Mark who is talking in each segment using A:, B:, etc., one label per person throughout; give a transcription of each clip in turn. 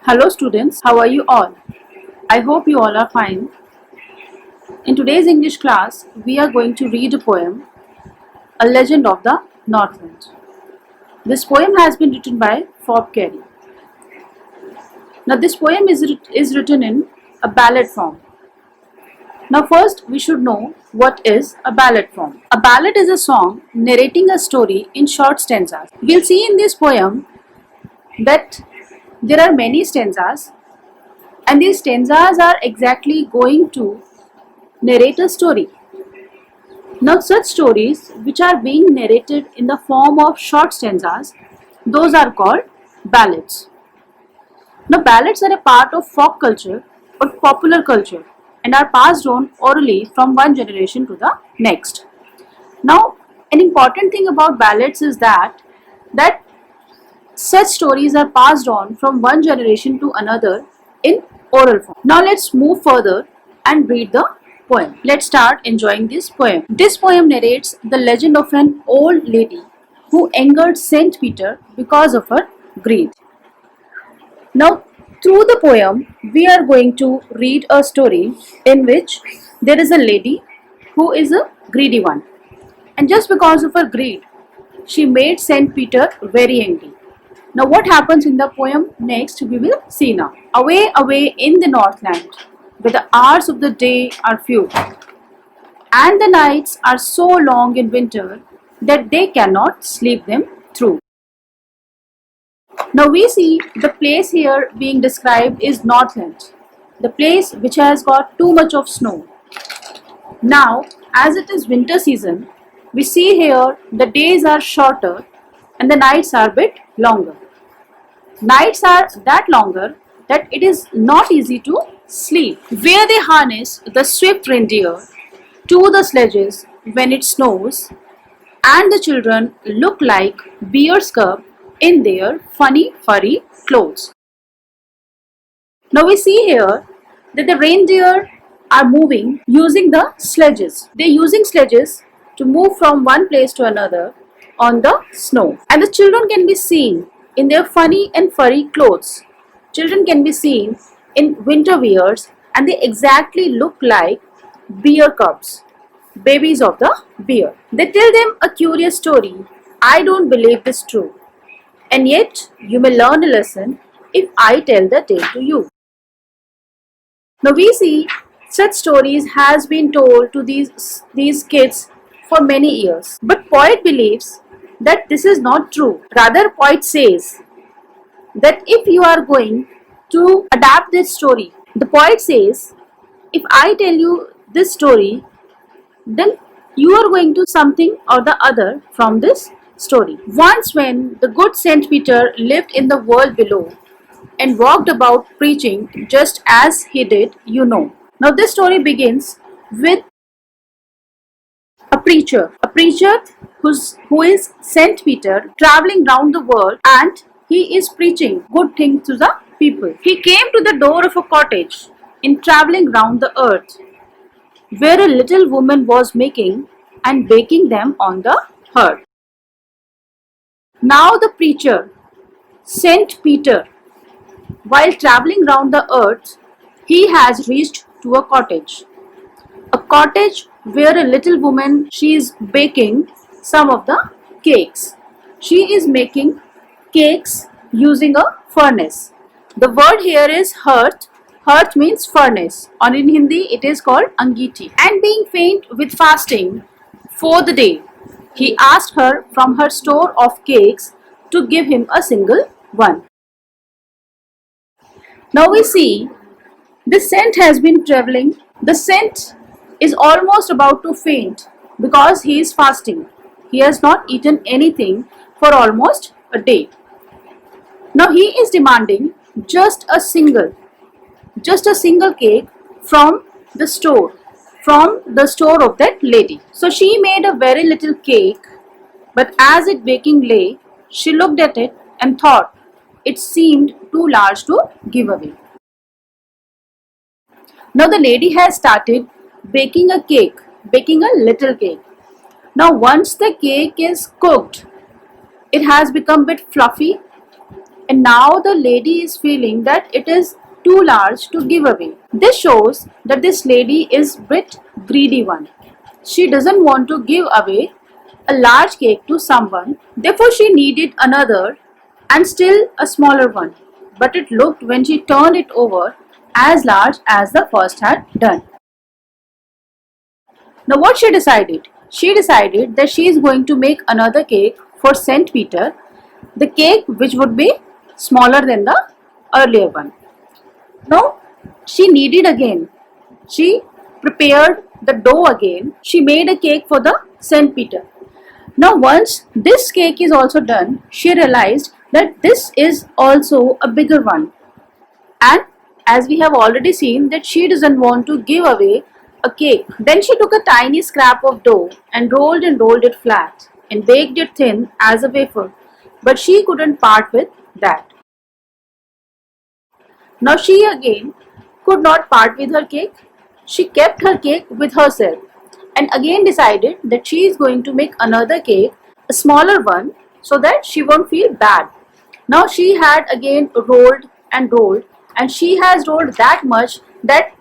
A: Hello students, how are you all? I hope you all are fine. In today's English class, we are going to read a poem, A Legend of the Northland. This poem has been written by Fob Carey. Now this poem is written in a ballad form. Now first we should know what is a ballad form. A ballad is a song narrating a story in short stanzas. We'll see in this poem that there are many stanzas and these stanzas are exactly going to narrate a story. Now such stories which are being narrated in the form of short stanzas, those are called ballads. Now ballads are a part of folk culture or popular culture and are passed on orally from one generation to the next. Now an important thing about ballads is that such stories are passed on from one generation to another in oral form. Now let's move further and read the poem. Let's start enjoying this poem. This poem narrates the legend of an old lady who angered Saint Peter because of her greed. Now through the poem we are going to read a story in which there is a lady who is a greedy one, and just because of her greed she made Saint Peter very angry. Now what happens in the poem next we will see now. Away, away in the Northland, where the hours of the day are few, and the nights are so long in winter that they cannot sleep them through. Now we see the place here being described is Northland, the place which has got too much of snow. Now as it is winter season, we see here the days are shorter and the nights are a bit longer. Nights are that longer that it is not easy to sleep. Where they harness the swift reindeer to the sledges when it snows, and the children look like bear's cub in their funny furry clothes. Now we see here that the reindeer are moving using the sledges. They are using sledges to move from one place to another on the snow, and the children can be seen in their funny and furry clothes. Children can be seen in winter wears and they exactly look like bear cubs, babies of the bear. They tell them a curious story. I don't believe this true, and yet you may learn a lesson if I tell the tale to you. Now we see such stories has been told to these kids for many years. But poet believes that this is not true. Rather, poet says that if you are going to adapt this story, the poet says, if I tell you this story, then you are going to something or the other from this story. Once when the good Saint Peter lived in the world below and walked about preaching just as he did, you know. Now this story begins with a preacher who is Saint Peter traveling round the world, and he is preaching good things to the people. He came to the door of a cottage in traveling round the earth, where a little woman was making and baking them on the hearth. Now the preacher, Saint Peter, while traveling round the earth, he has reached to a cottage where a little woman, she is baking some of the cakes. She is making cakes using a furnace. The word here is hearth. Hearth means furnace, or in Hindi it is called angiti. And being faint with fasting for the day, he asked her from her store of cakes to give him a single one. Now we see the saint has been traveling. The saint is almost about to faint because he is fasting. He has not eaten anything for almost a day. Now he is demanding just a single cake from the store, of that lady. So she made a very little cake, but as it baking lay, she looked at it and thought it seemed too large to give away. Now the lady has started baking a little cake. Now once the cake is cooked, it has become a bit fluffy and now the lady is feeling that it is too large to give away. This shows that this lady is a bit greedy one. She doesn't want to give away a large cake to someone, therefore she needed another and still a smaller one. But it looked when she turned it over as large as the first had done. Now what she decided? She decided that she is going to make another cake for Saint Peter, the cake which would be smaller than the earlier one. Now she kneaded again. She prepared the dough again. She made a cake for the Saint Peter. Now once this cake is also done, she realized that this is also a bigger one. And as we have already seen that she doesn't want to give away a cake. Then she took a tiny scrap of dough and rolled it flat and baked it thin as a wafer. But she couldn't part with that. Now she again could not part with her cake. She kept her cake with herself and again decided that she is going to make another cake, a smaller one, so that she won't feel bad. Now she had again rolled and she has rolled that much that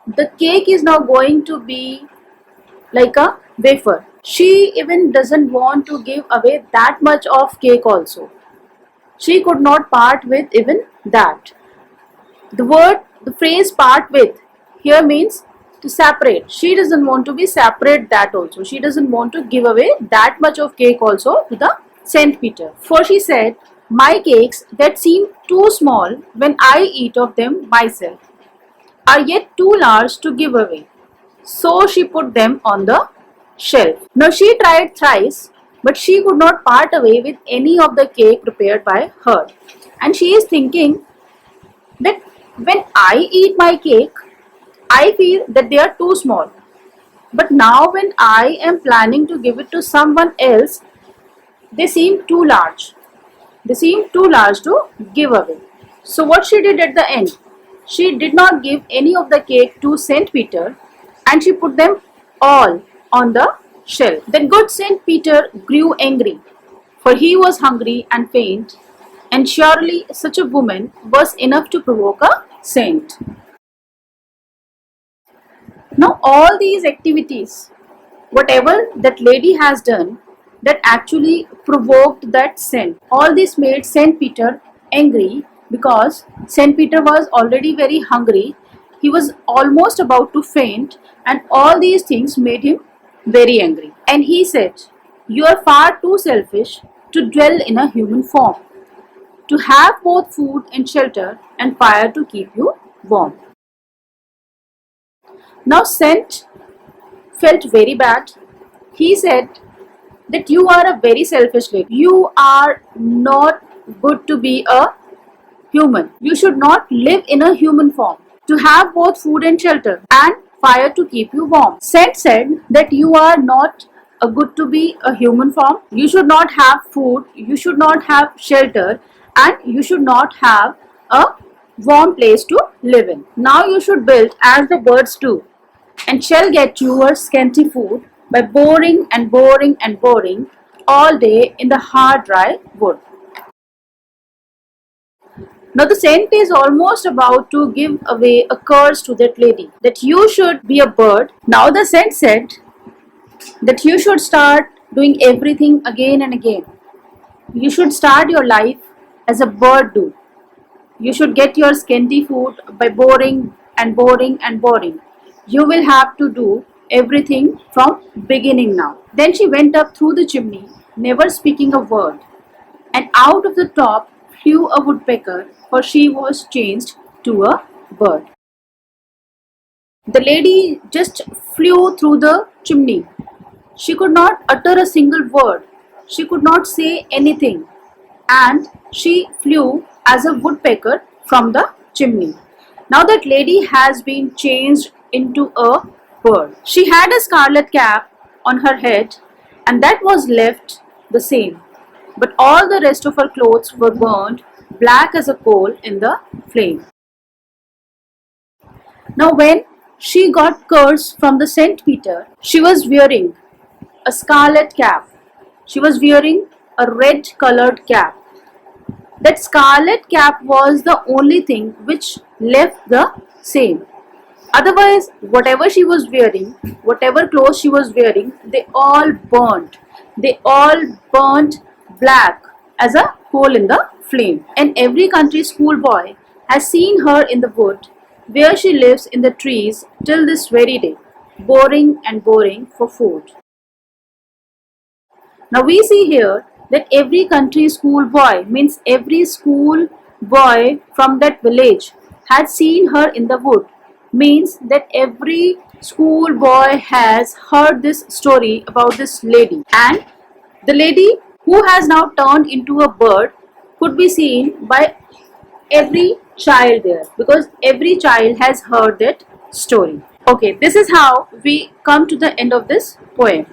A: the cake is now going to be like a wafer. She even doesn't want to give away that much of cake also. She could not part with even that. The phrase part with here means to separate. She doesn't want to be separate that also. She doesn't want to give away that much of cake also to the Saint Peter. For she said, my cakes that seem too small when I eat of them myself are yet too large to give away. So she put them on the shelf. Now she tried thrice, but she could not part away with any of the cake prepared by her. And she is thinking that when I eat my cake, I feel that they are too small. But now when I am planning to give it to someone else, they seem too large. They seem too large to give away. So what she did at the end? She did not give any of the cake to Saint Peter and she put them all on the shelf. Then good Saint Peter grew angry, for he was hungry and faint, and surely such a woman was enough to provoke a saint. Now all these activities, whatever that lady has done, that actually provoked that saint. All this made Saint Peter angry because Saint Peter was already very hungry. He was almost about to faint and all these things made him very angry. And he said, you are far too selfish to dwell in a human form, to have both food and shelter and fire to keep you warm. Now Saint felt very bad. He said that you are a very selfish lady. You are not good to be a human. You should not live in a human form, to have both food and shelter and fire to keep you warm. Saint said that you are not a good to be a human form. You should not have food, you should not have shelter, and you should not have a warm place to live in. Now you should build as the birds do, and shall get your scanty food by boring and boring and boring all day in the hard dry wood. Now the saint is almost about to give away a curse to that lady, that you should be a bird. Now the saint said that you should start doing everything again and again. You should start your life as a bird do. You should get your scanty food by boring and boring and boring. You will have to do everything from beginning now. Then she went up through the chimney, never speaking a word, and out of the top flew a woodpecker, for she was changed to a bird. The lady just flew through the chimney. She could not utter a single word. She could not say anything, and she flew as a woodpecker from the chimney. Now that lady has been changed into a bird. She had a scarlet cap on her head, and that was left the same. But all the rest of her clothes were burned black as a coal in the flame. Now when she got curse from the Saint Peter, she was wearing a scarlet cap. She was wearing a red colored cap. that scarlet cap was the only thing which left the same. Otherwise, whatever she was wearing, whatever clothes she was wearing, they all burnt. They all burnt black as a hole in the flame. And every country schoolboy has seen her in the wood where she lives in the trees till this very day, boring and boring for food. Now we see here that every country schoolboy means every school boy from that village had seen her in the wood, means that every schoolboy has heard this story about this lady, and the lady who has now turned into a bird could be seen by every child there, because every child has heard that story. Okay, this is how we come to the end of this poem.